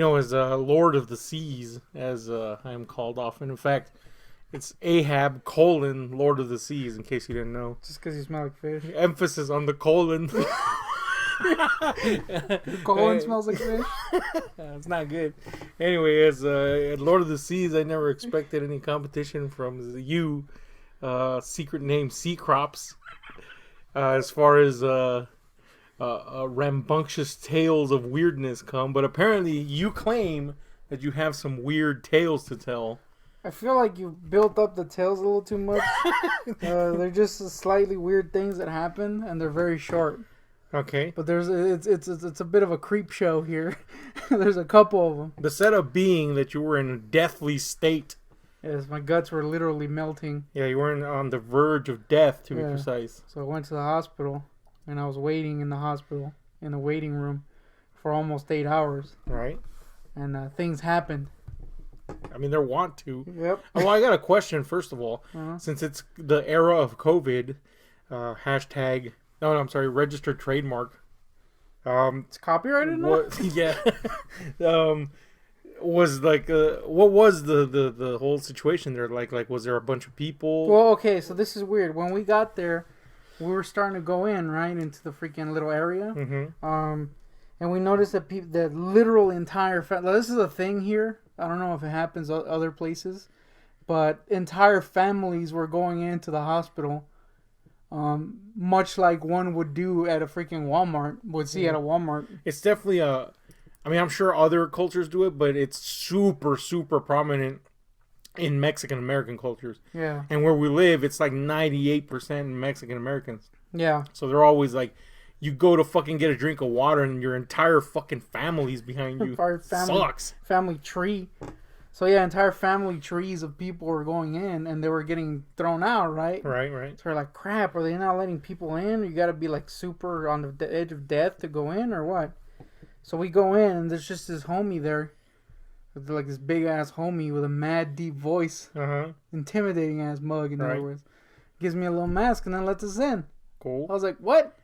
as Lord of the Seas, as I am called often. In fact, it's Ahab : Lord of the Seas, in case you didn't know. Just because you smell like fish. Emphasis on the colon. Your colon smells like fish? It's not good. Anyway, as Lord of the Seas, I never expected any competition from you, secret name Sea Crops, as far as rambunctious tales of weirdness come. But apparently you claim that you have some weird tales to tell. I feel like you built up the tales a little too much. They're just slightly weird things that happen, and they're very short. Okay. But it's a bit of a creep show here. There's a couple of them. The setup being that you were in a deathly state. Yes, my guts were literally melting. Yeah, you were on the verge of death, to be precise. So I went to the hospital, and I was waiting in the hospital, in the waiting room, for almost 8 hours. Right. And things happened. I mean, they're want to. Yep. Well, I got a question, first of all. Since it's the era of COVID, hashtag... No, I'm sorry, registered trademark. It's copyrighted now? Yeah. Was like... what was the whole situation there? Like, was there a bunch of people? Well, okay, so this is weird. When we got there, we were starting to go in, right, into the freaking little area. Mm-hmm. And we noticed that that literal entire... this is a thing here. I don't know if it happens other places, but entire families were going into the hospital, much like one would do at a freaking Walmart, at a Walmart. It's definitely I mean, I'm sure other cultures do it, but it's super, super prominent in Mexican American cultures. Yeah. And where we live, it's like 98% Mexican Americans. Yeah. So they're always like, you go to fucking get a drink of water and your entire fucking family's behind you. Sucks. Family tree. So yeah, entire family trees of people were going in and they were getting thrown out, right? Right. So we're like, crap, are they not letting people in? You gotta be like super on the edge of death to go in or what? So we go in and there's just this homie there. Like this big ass homie with a mad deep voice. Intimidating ass mug, in other words. Gives me a little mask and then lets us in. Cool. I was like, what?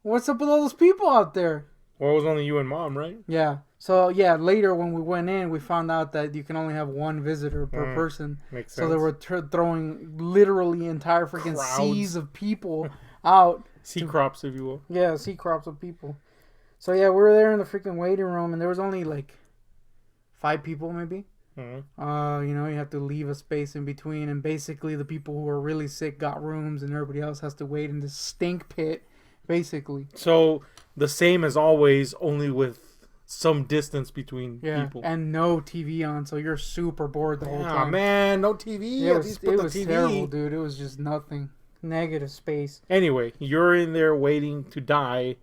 What's up with all those people out there? Well, it was only you and Mom, right? Yeah. So, yeah, later when we went in, we found out that you can only have one visitor per person. Makes sense. So they were throwing literally entire freaking seas of people out. Sea crops, if you will. Yeah, sea crops of people. So, yeah, we were there in the freaking waiting room, and there was only, like, 5 people, maybe. Mm-hmm. You have to leave a space in between, and basically the people who are really sick got rooms, and everybody else has to wait in this stink pit. Basically. So, the same as always, only with some distance between people. And no TV on, so you're super bored the whole time. Man, no TV. It was terrible, dude. It was just nothing. Negative space. Anyway, you're in there waiting to die,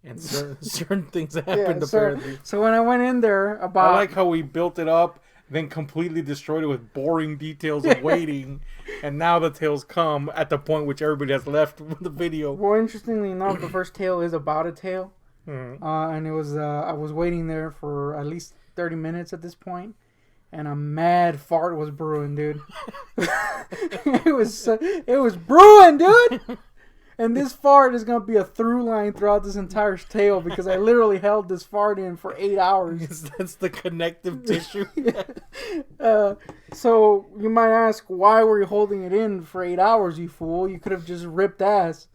and certain things happened, apparently. So when I went in there I like how we built it up, then completely destroyed it with boring details of waiting, and now the tales come at the point which everybody has left with the video. Well, interestingly enough, the first tale is about a tale. Mm-hmm. And it was I was waiting there for at least 30 minutes at this point, and a mad fart was brewing, dude. it was brewing, dude. And this fart is going to be a through line throughout this entire tale because I literally held this fart in for 8 hours. That's the connective tissue. So you might ask, why were you holding it in for 8 hours, you fool? You could have just ripped ass.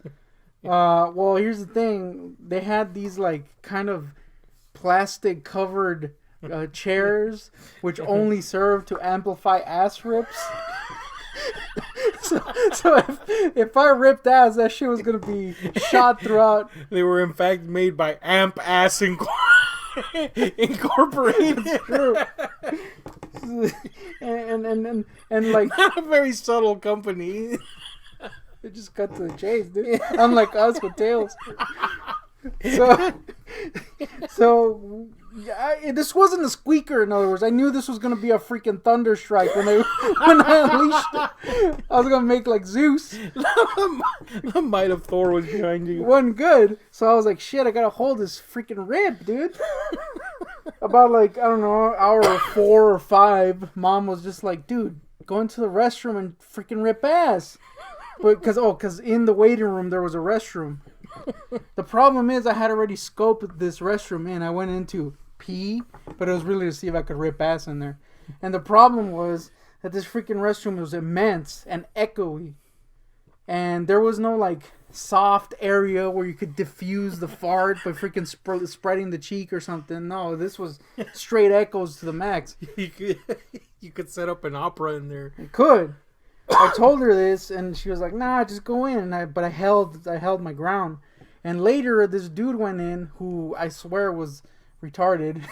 Well, here's the thing. They had these like kind of plastic covered chairs which only serve to amplify ass rips. So if I ripped ass, that shit was going to be shot throughout. They were in fact made by Amp Ass Incorporated. That's true. and like not a very subtle company. They just cut to the chase, dude. Unlike us with tails. So yeah, this wasn't a squeaker. In other words, I knew this was gonna be a freaking thunder strike when I unleashed it. I was gonna make like Zeus. The might of Thor was behind you. Wasn't good. So I was like, shit, I gotta hold this freaking rib, dude. About like, I don't know, hour 4 or 5, Mom was just like, dude, go into the restroom and freaking rip ass. But because in the waiting room there was a restroom. The problem is I had already scoped this restroom in. I went into pee, but it was really to see if I could rip ass in there. And the problem was that this freaking restroom was immense and echoey. And there was no, like, soft area where you could diffuse the fart by freaking spreading the cheek or something. No, this was straight echoes to the max. You could set up an opera in there. I could. I told her this, and she was like, "Nah, just go in." But I held my ground. And later, this dude went in who I swear was retarded.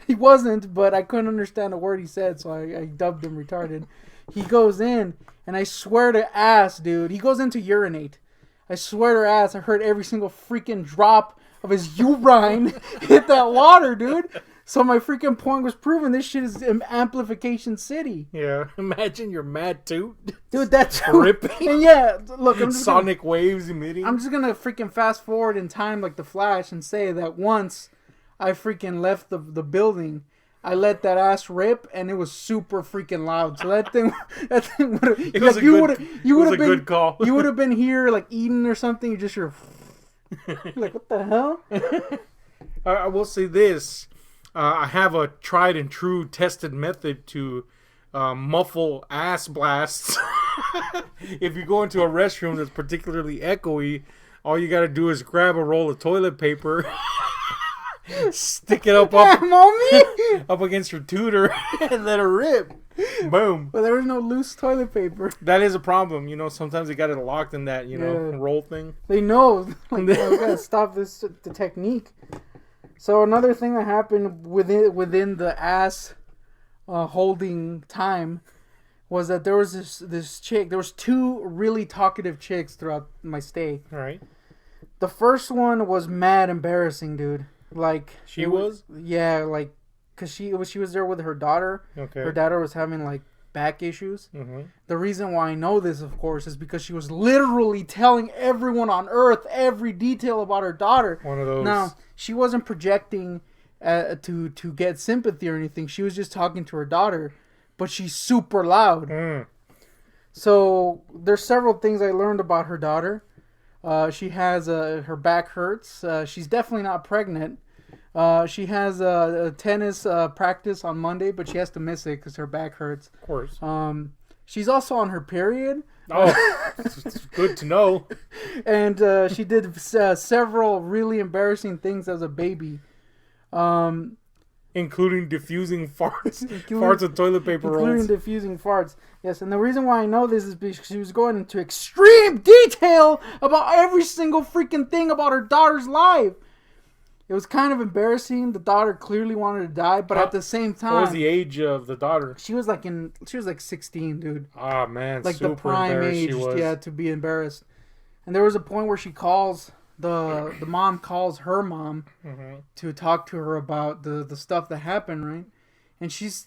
He wasn't, but I couldn't understand a word he said, so I dubbed him retarded. He goes in, and I swear to ass, dude, he goes in to urinate. I swear to ass, I heard every single freaking drop of his urine hit that water, dude. So my freaking point was proven. This shit is amplification city. Yeah, imagine your mad toot. Dude, that's ripping. And yeah, look, I'm just sonic waves emitting. I'm just gonna freaking fast forward in time like the Flash and say that once I freaking left the building, I let that ass rip, and it was super freaking loud. So that thing would have. It was a good call. You would have been here like eating or something. You just you're like, what the hell? I will say this. I have a tried and true tested method to muffle ass blasts. If you go into a restroom that's particularly echoey, all you gotta do is grab a roll of toilet paper, stick it up against your tutor, and let it rip. Boom. But there was no loose toilet paper. That is a problem. You know, sometimes they got it locked in that, roll thing. They know. Like, we gotta stop the technique. So another thing that happened within the ass holding time was that there was this chick. There was two really talkative chicks throughout my stay. All right. The first one was mad embarrassing, dude. Like she was? Yeah, like because she was there with her daughter. Okay. Her daughter was having like back issues. Mm-hmm. The reason why I know this, of course, is because she was literally telling everyone on Earth every detail about her daughter. One of those. Now, she wasn't projecting to get sympathy or anything. She was just talking to her daughter, but she's super loud. Mm. So there's several things I learned about her daughter. She has her back hurts. She's definitely not pregnant. She has a tennis practice on Monday, but she has to miss it because her back hurts. Of course. She's also on her period. Oh, it's good to know. And she did several really embarrassing things as a baby. Including diffusing farts of toilet paper rolls. Including diffusing farts. Yes, and the reason why I know this is because she was going into extreme detail about every single freaking thing about her daughter's life. It was kind of embarrassing. The daughter clearly wanted to die, but at the same time, what was the age of the daughter? She was like 16, dude. Ah, man, like the prime age, to be embarrassed. And there was a point where she calls the mom calls her mom to talk to her about the stuff that happened, right? And she's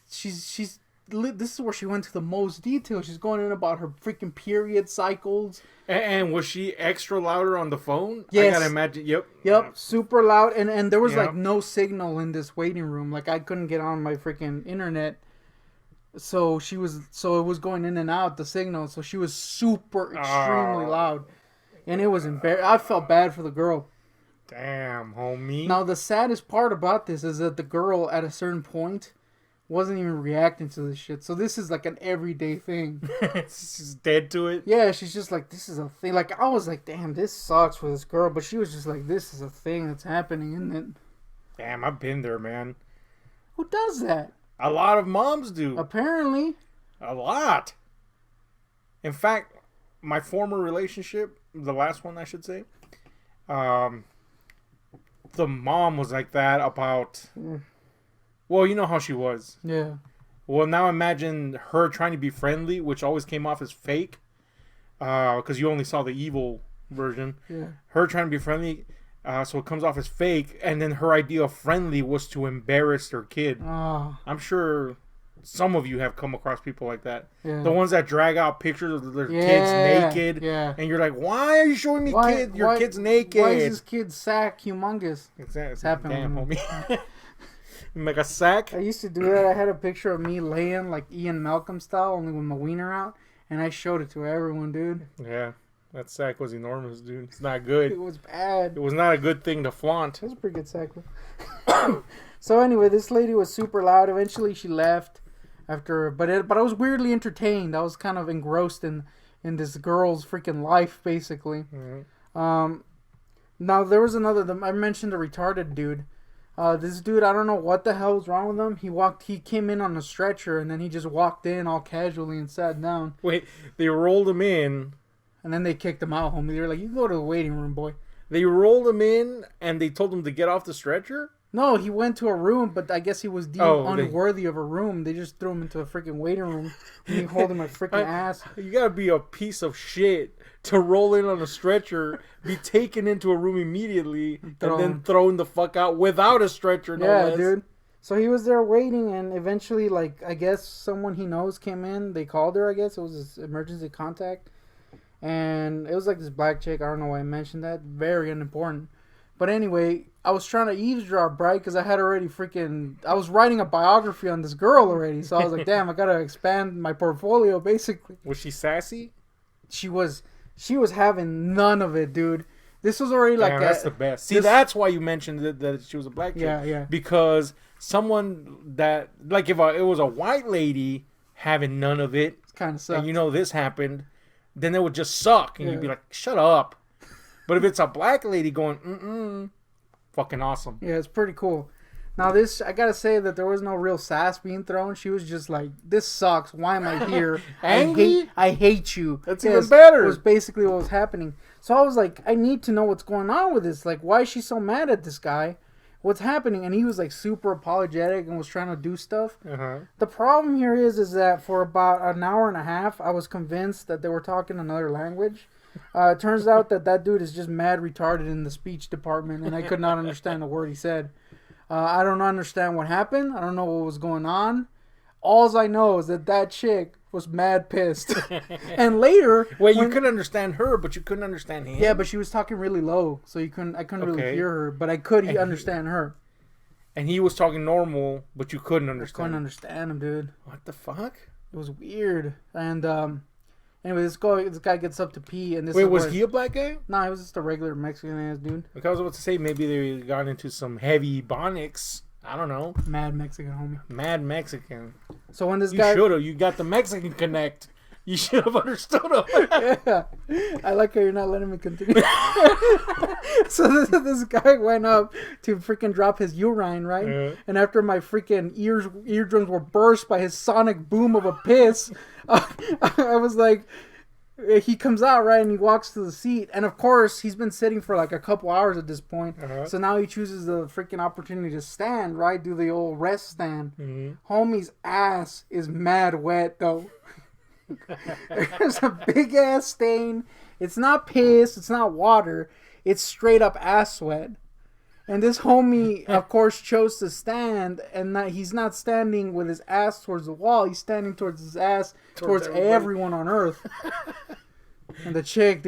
this is where she went to the most detail. She's going in about her freaking period cycles. And was she extra louder on the phone? Yes. I gotta imagine. Yep, super loud. And there was like no signal in this waiting room. Like I couldn't get on my freaking internet. So it was going in and out the signal. So she was super extremely loud. And it was I felt bad for the girl. Damn, homie. Now the saddest part about this is that the girl at a certain point wasn't even reacting to this shit. So this is like an everyday thing. She's dead to it? Yeah, she's just like, this is a thing. Like, I was like, damn, this sucks for this girl. But she was just like, this is a thing that's happening, isn't it? Damn, I've been there, man. Who does that? A lot of moms do. Apparently. A lot. In fact, my former relationship, the last one I should say, the mom was like that about... Well, you know how she was. Yeah. Well, now imagine her trying to be friendly, which always came off as fake. Because you only saw the evil version. Yeah. Her trying to be friendly, so it comes off as fake. And then her idea of friendly was to embarrass their kid. Oh. I'm sure some of you have come across people like that. Yeah. The ones that drag out pictures of their kids naked. Yeah. And you're like, why are you showing me your kid's naked? Why is this kid's sack humongous? Exactly. It's happening. Damn, homie. Make a sack. I used to do that. I had a picture of me laying like Ian Malcolm style, only with my wiener out, and I showed it to everyone, dude. Yeah, that sack was enormous, dude. It's not good. It was bad. It was not a good thing to flaunt. It was a pretty good sack. So anyway, this lady was super loud. Eventually, she left after, but I was weirdly entertained. I was kind of engrossed in this girl's freaking life, basically. Mm-hmm. Now there was another. I mentioned a retarded dude. This dude, I don't know what the hell was wrong with him. He came in on a stretcher, and then he just walked in all casually and sat down. Wait, they rolled him in. And then they kicked him out, homie. They were like, "You go to the waiting room, boy." They rolled him in, and they told him to get off the stretcher? No, he went to a room, but I guess he was deemed unworthy of a room. They just threw him into a freaking waiting room. And he hold him a freaking ass. You gotta be a piece of shit to roll in on a stretcher, be taken into a room immediately, and then thrown the fuck out without a stretcher, no less. Dude. So he was there waiting, and eventually, like, I guess someone he knows came in. They called her, I guess. It was his emergency contact. And it was like this black chick. I don't know why I mentioned that. Very unimportant. But anyway, I was trying to eavesdrop, right? Because I had already I was writing a biography on this girl already. So I was like, damn, I got to expand my portfolio, basically. Was she sassy? She was having none of it, dude. This was already like... that's the best. See, that's why you mentioned that she was a black chick. Yeah. Because someone that... Like, if it was a white lady having none of it... It's kind of sucks. And you know this happened... Then it would just suck, and you'd be like, shut up. But if it's a black lady going, fucking awesome. Yeah, it's pretty cool. Now this, I gotta say that there was no real sass being thrown. She was just like, this sucks. Why am I here? Angry? I hate you. That's even better. It was basically what was happening. So I was like, I need to know what's going on with this. Like, why is she so mad at this guy? What's happening? And he was like super apologetic and was trying to do stuff. Uh-huh. The problem here is that for about an hour and a half, I was convinced that they were talking another language. It turns out that dude is just mad retarded in the speech department, and I could not understand a word he said. I don't understand what happened. I don't know what was going on. All I know is that chick was mad pissed. And later... Well, you could understand her, but you couldn't understand him. Yeah, but she was talking really low, so I couldn't really hear her, but I could understand her. And he was talking normal, but you couldn't understand. I couldn't understand him, dude. What the fuck? It was weird. And anyway, this guy gets up to pee, and this. Wait, was he a black guy? Nah, he was just a regular Mexican ass dude. Like I was about to say, maybe they got into some heavy bonics. I don't know. Mad Mexican homie. Mad Mexican. So when this guy... You should have. You got the Mexican connect. You should have understood him. Yeah. I like how you're not letting me continue. So this guy went up to freaking drop his urine, right? Yeah. And after my freaking eardrums were burst by his sonic boom of a piss, I was like... He comes out, right, and he walks to the seat. And, of course, he's been sitting for, like, a couple hours at this point. Uh-huh. So now he chooses the freaking opportunity to stand, right? Do the old rest stand. Mm-hmm. Homie's ass is mad wet, though. There's a big-ass stain. It's not piss. It's not water. It's straight-up ass sweat. And this homie, of course, chose to stand, and he's not standing with his ass towards the wall. He's standing towards his ass, towards everyone on Earth. And the chick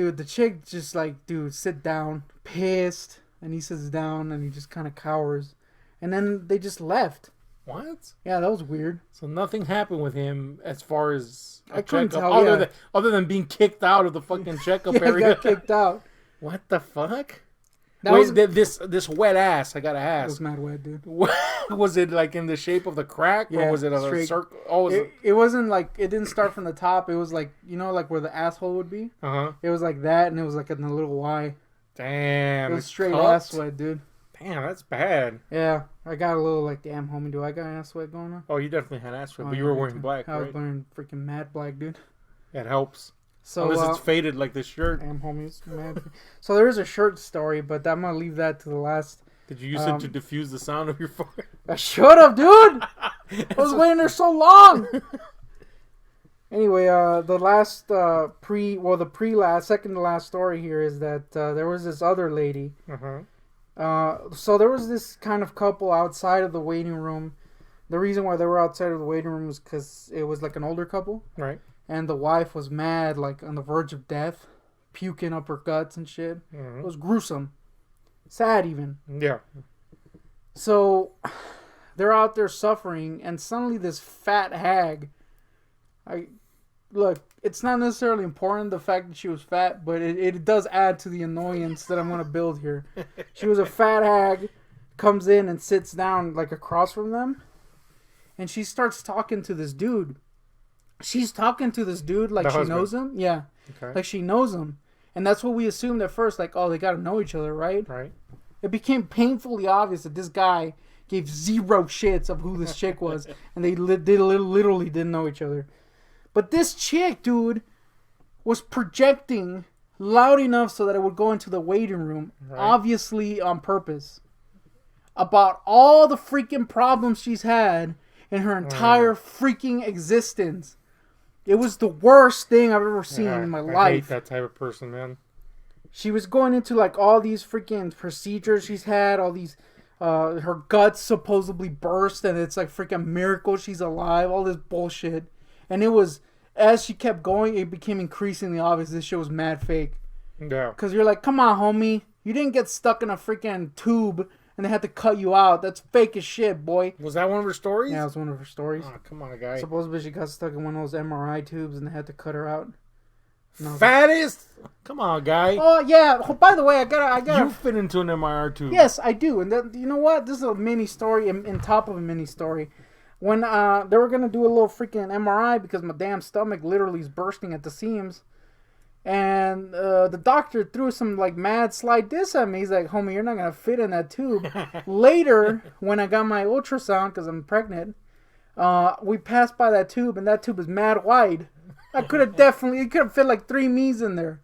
just like, dude, sit down, pissed. And he sits down, and he just kind of cowers. And then they just left. What? Yeah, that was weird. So nothing happened with him as far as I couldn't tell, other than being kicked out of the fucking checkup Yeah, area. I got kicked out. What the fuck? That This wet ass, I gotta ask. It was mad wet, dude. Was it like in the shape of the crack, or was it a circle? Oh, it wasn't like, it didn't start from the top. It was like, you know, like where the asshole would be. Uh-huh. It was like that, and it was like in a little Y. Damn. It was straight ass sweat, dude. Damn, that's bad. Yeah, I got a little like, damn, homie, do I got ass sweat going on? Oh, you definitely had ass sweat, but you were wearing black, I was right? wearing freaking mad black, dude. That helps. So, unless it's faded like this shirt. Damn, homies, mad. So there is a shirt story, but I'm gonna leave that to the last. Did you use it to diffuse the sound of your fart? I should have, dude. I was waiting there so long. Anyway, the last second to last story here is that there was this other lady. So there was this kind of couple outside of the waiting room. The reason why they were outside of the waiting room was because it was like an older couple. Right. And the wife was mad, like on the verge of death, puking up her guts and shit. Mm-hmm. It was gruesome. Sad even. Yeah. So they're out there suffering, and suddenly this fat hag... Look, it's not necessarily important, the fact that she was fat, but it does add to the annoyance that I'm going to build here. She was a fat hag, comes in and sits down like across from them, and she starts talking to this dude. She's talking to this dude like she knows him. Yeah, like she knows him, and that's what we assumed at first. Like, oh, they got to know each other, right? Right. It became painfully obvious that this guy gave zero shits of who this chick was, and they literally didn't know each other. But this chick, dude, was projecting loud enough so that it would go into the waiting room, obviously on purpose, about all the freaking problems she's had in her entire freaking existence. It was the worst thing I've ever seen in my life. I hate that type of person, man. She was going into like all these freaking procedures she's had, all these, her guts supposedly burst and it's like freaking miracle she's alive, all this bullshit. And it was, as she kept going, it became increasingly obvious this shit was mad fake. Yeah. Because you're like, come on, homie. You didn't get stuck in a freaking tube and they had to cut you out. That's fake as shit, boy. Was that one of her stories? Yeah, it was one of her stories. Oh, come on, guy. Supposedly she got stuck in one of those MRI tubes and they had to cut her out. Fattest? Come on, guy. Oh yeah. Oh, by the way, I gotta. You fit into an MRI too. Yes, I do. And then, you know what? This is a mini story in top of a mini story. When they were gonna do a little freaking MRI because my damn stomach literally is bursting at the seams, and the doctor threw some like mad slight diss at me. He's like, "Homie, you're not gonna fit in that tube." Later, when I got my ultrasound because I'm pregnant, we passed by that tube, and that tube is mad wide. I could have it could have fit like 3 me's in there.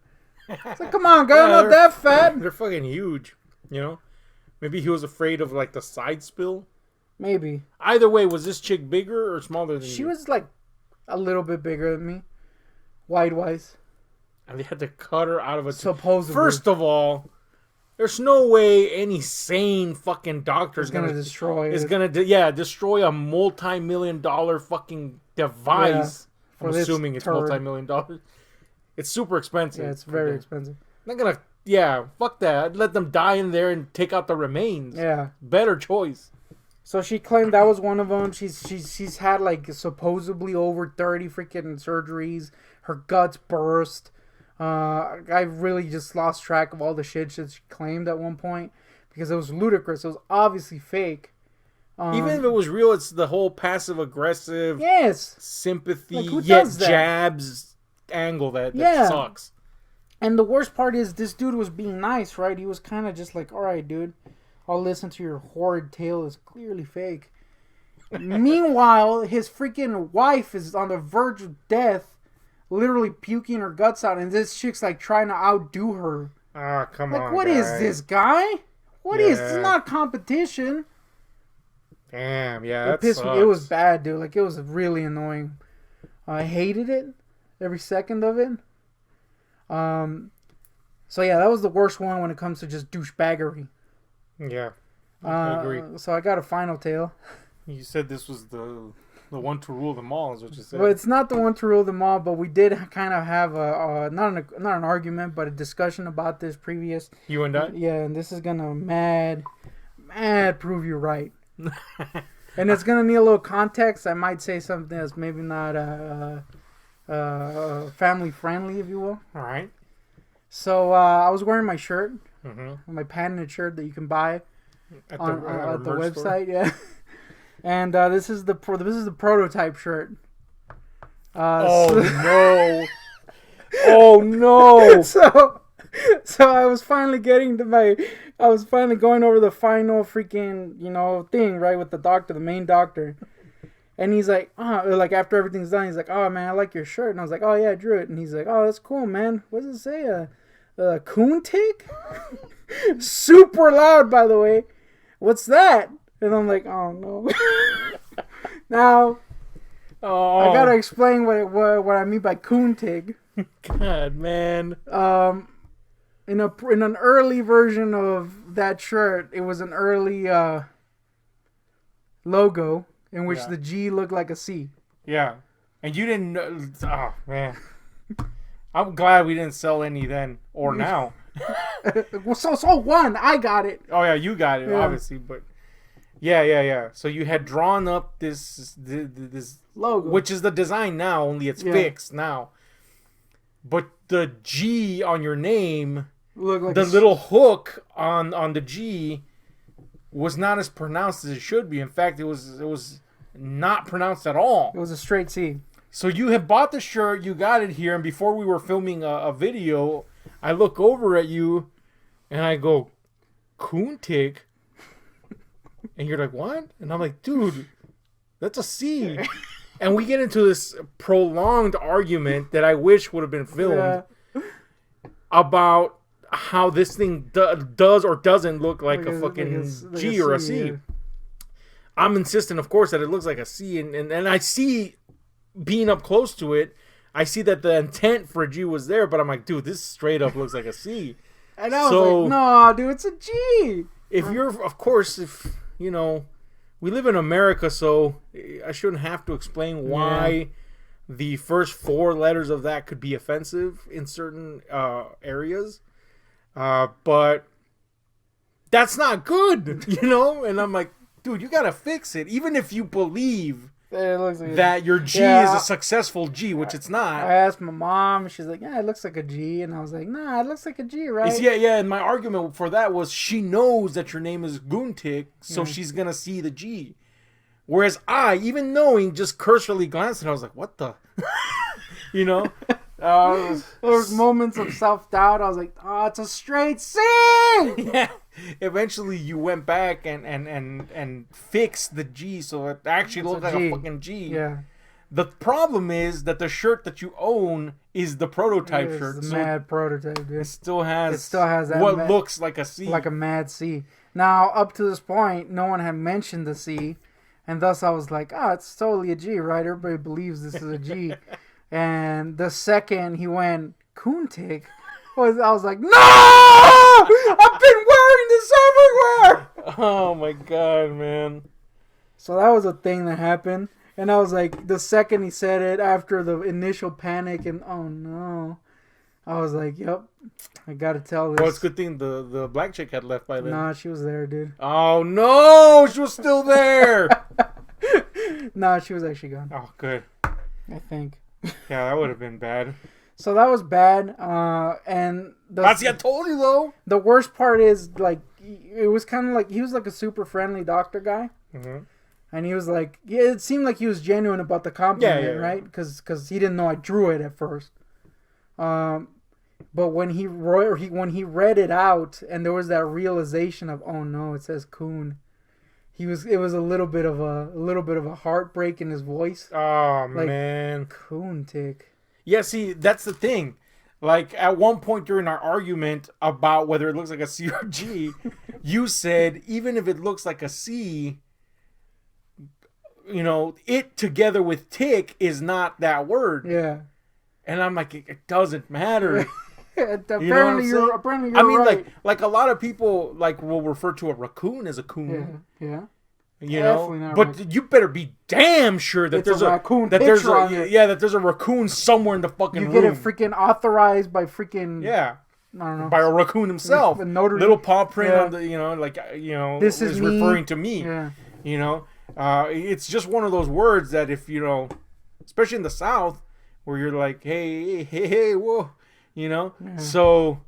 It's like, come on, guy, I'm not that fat. They're fucking huge, you know? Maybe he was afraid of like the side spill. Maybe. Either way, was this chick bigger or smaller than you? She was like a little bit bigger than me, wide-wise. And they had to cut her out of a tube. Supposedly. First of all, there's no way any sane fucking doctor is gonna destroy. Destroy a multi-million-dollar fucking device. Yeah. I'm assuming it's multi-million-dollar. It's super expensive. Yeah, it's very expensive. Not gonna, fuck that. I'd let them die in there and take out the remains. Yeah. Better choice. So she claimed that was one of them. She's had like supposedly over 30 freaking surgeries. Her guts burst. I really just lost track of all the shit that she claimed at one point because it was ludicrous. It was obviously fake. Even if it was real, it's the whole passive-aggressive sympathy, like, jabs angle that sucks. And the worst part is this dude was being nice, right? He was kind of just like, all right, dude, I'll listen to your horrid tale. It's clearly fake. Meanwhile, his freaking wife is on the verge of death, literally puking her guts out, and this chick's like trying to outdo her. Ah, come on, like, what is this, guy? What is this? It's not competition. Damn, yeah, it pissed me. It was bad, dude. Like, it was really annoying. I hated it, every second of it. So yeah, that was the worst one when it comes to just douchebaggery. Yeah, I agree. So I got a final tale. You said this was the one to rule them all, is what you said. Well, it's not the one to rule them all, but we did kind of have not an argument, but a discussion about this previous. You and I? Yeah, and this is gonna mad prove you right. And it's gonna need a little context. I might say something that's maybe not family friendly, if you will. All right. So I was wearing my shirt, my patented shirt that you can buy at the website. Store. Yeah. And this is the prototype shirt. No! Oh no! So I was finally going over the final freaking thing, right, with the main doctor, and he's like, like after everything's done, he's like, oh man, I like your shirt, and I was like, oh yeah, I drew it, and he's like, oh that's cool, man. What does it say? GoonTick? Super loud, by the way. What's that? And I'm like, oh no. Now, I gotta explain what I mean by GoonTick. God, man. In an early version of that shirt, it was an early logo in which the G looked like a C. Yeah, and you didn't know. Oh man, I'm glad we didn't sell any then or now. Well, so one, I got it. Oh yeah, you got it, obviously, but. Yeah. So you had drawn up this logo, which is the design now. Only it's fixed now. But the G on your name, like the little hook on the G, was not as pronounced as it should be. In fact, it was not pronounced at all. It was a straight C. So you had bought the shirt, you got it here, and before we were filming a video, I look over at you, and I go, GoonTick? And you're like, what? And I'm like, dude, that's a C. And we get into this prolonged argument that I wish would have been filmed about how this thing does or doesn't look like a fucking G or a C. Yeah. I'm insistent, of course, that it looks like a C, and I see, being up close to it, I see that the intent for a G was there, but I'm like, dude, this straight up looks like a C. And I was like, no, dude, it's a G. If you're, of course, you know, we live in America, so I shouldn't have to explain why the first 4 letters of that could be offensive in certain areas. But that's not good, you know? And I'm like, dude, you gotta fix it. Even if you believe that your G is a successful G, which it's not. I asked my mom. She's like, yeah, it looks like a G. And I was like, nah, it looks like a G, right? Yeah. And my argument for that was she knows that your name is GoonTick, so she's going to see the G. Whereas I, even knowing, just cursorily glanced and I was like, what the? You know? There was moments of self-doubt. I was like, oh, it's a straight C! Yeah. Eventually, you went back and fixed the G so it actually looked like a fucking G. Yeah. The problem is that the shirt that you own is the prototype shirt. It's a mad prototype, dude. It still has that what looks like a C. Like a mad C. Now, up to this point, no one had mentioned the C, and thus I was like, it's totally a G, right? Everybody believes this is a G. And the second he went, GoonTick, I was like, no! I've been wearing this everywhere! Oh my god, man. So that was a thing that happened. And I was like, the second he said it, after the initial panic and, oh no, I was like, yep, I gotta tell this. Well, it's a good thing the black chick had left by then. Nah, she was there, dude. Oh no, she was still there! Nah, she was actually gone. Oh, good. I think. Yeah, that would have been bad. So that was bad. And I told you though. The worst part is, like, it was kind of like he was like a super friendly doctor guy, and he was like, it seemed like he was genuine about the compliment, right? Because he didn't know I drew it at first. But when he read it out, and there was that realization of, oh no, it says Coon. It was a little bit of a heartbreak in his voice. Oh, like, man, GoonTick. Yeah, see, that's the thing. Like, at one point during our argument about whether it looks like a C or G, you said, even if it looks like a C, you know, it together with tick is not that word. Yeah. And I'm like, it doesn't matter. Apparently you're I mean, right. like a lot of people will refer to a raccoon as a coon. Yeah. You know, but you better be damn sure that there's a raccoon that there's a raccoon somewhere in the fucking room. You get it freaking authorized by freaking I don't know, by a raccoon himself. Little paw print on the this is referring to me. Yeah. You know, it's just one of those words that if especially in the South, where you're like, hey, whoa, you know. Yeah. So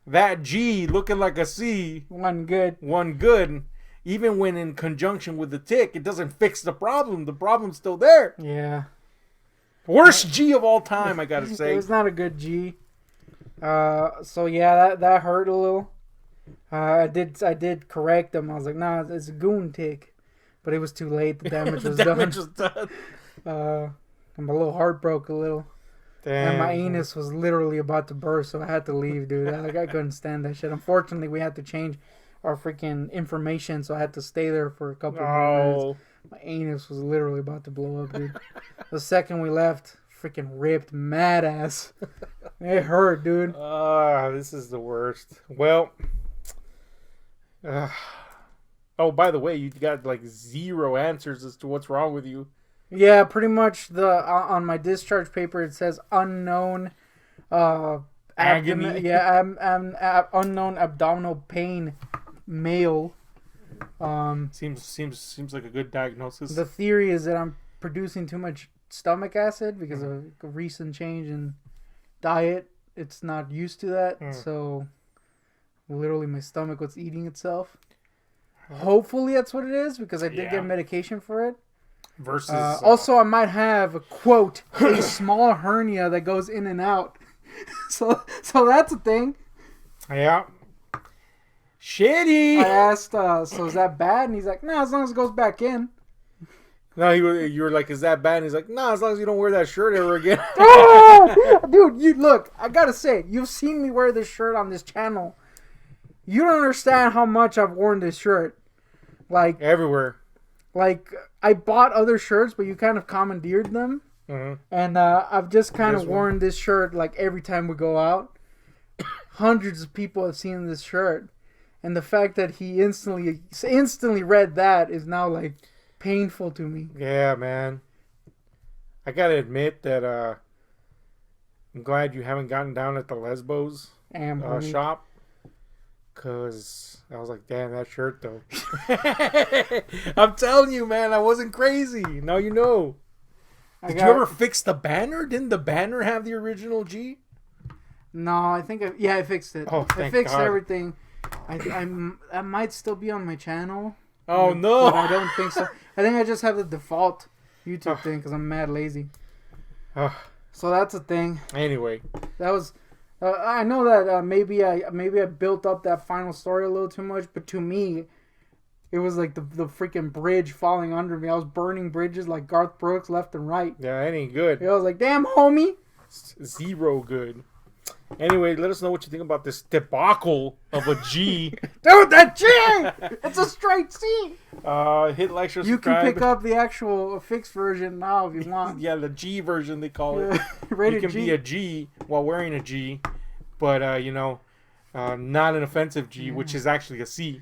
that G looking like a C, one good. Even when in conjunction with the tick, it doesn't fix the problem. The problem's still there. Yeah. Worst G of all time, I gotta say. It was not a good G. So yeah, that hurt a little. I did correct them. I was like, nah, it's a GoonTick. But it was too late. The damage was done. I'm a little heartbroken a little. Damn. And my anus was literally about to burst, so I had to leave, dude. I couldn't stand that shit. Unfortunately, we had to change our freaking information, so I had to stay there for a couple of minutes. My anus was literally about to blow up, dude. The second we left, freaking ripped, mad ass. It hurt, dude. This is the worst. Well, by the way, you got like 0 answers as to what's wrong with you. Yeah, pretty much. On my discharge paper it says unknown agony. Unknown abdominal pain. Male. Seems like a good diagnosis. The theory is that I'm producing too much stomach acid because of a recent change in diet. It's not used to that, so literally my stomach was eating itself. Hopefully that's what it is because I did Yeah. get medication for it. Versus Also, I might have a quote a small hernia that goes in and out. So that's a thing. yeah. Shitty. I asked, so is that bad? And he's like, nah, as long as it goes back in. No, you were like, is that bad? And he's like, no, as long as you don't wear that shirt ever again. Dude, you look, I gotta say, you've seen me wear this shirt on this channel. You don't understand how much I've worn this shirt. Like, Everywhere. like I bought other shirts, but you kind of commandeered them. Mm-hmm. And I've just kind of This worn this shirt like every time we go out. Hundreds of people have seen this shirt. And the fact that he instantly read that is now like painful to me. Yeah, man. I gotta admit that I'm glad you haven't gotten down at the Lesbos And shop. Cause I was like, damn, that shirt though. I'm telling you, man, I wasn't crazy. Now you know. Did you ever fix the banner? Didn't the banner have the original G? No, I think I fixed it. Oh, I thank fixed God. everything. I might still be on my channel. Oh no! But I don't think so. I think I just have the default YouTube thing because I'm mad lazy. So that's a thing. Anyway, That was. I know that maybe I built up that final story a little too much, but to me, it was like the freaking bridge falling under me. I was burning bridges like Garth Brooks left and right. yeah, that ain't good. I was like, damn, homie. Zero good. Anyway, let us know what you think about this debacle of a G. Dude, that G! It's a straight C! Hit like, share, You subscribe. can pick up the actual fixed version now if you want. Yeah, the G version they call it. You Rated can G. be a G while wearing a G, but not an offensive G, which is actually a C.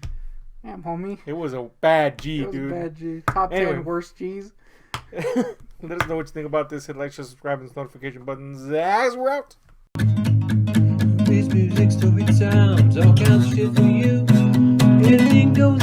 Damn, homie. It was a bad G, It was dude. a bad G. Top Anyway. 10 worst Gs. Let us know what you think about this. Hit like, share, subscribe, and notification buttons. As we're out. This music, story times, all kinds of shit for you. Anything goes.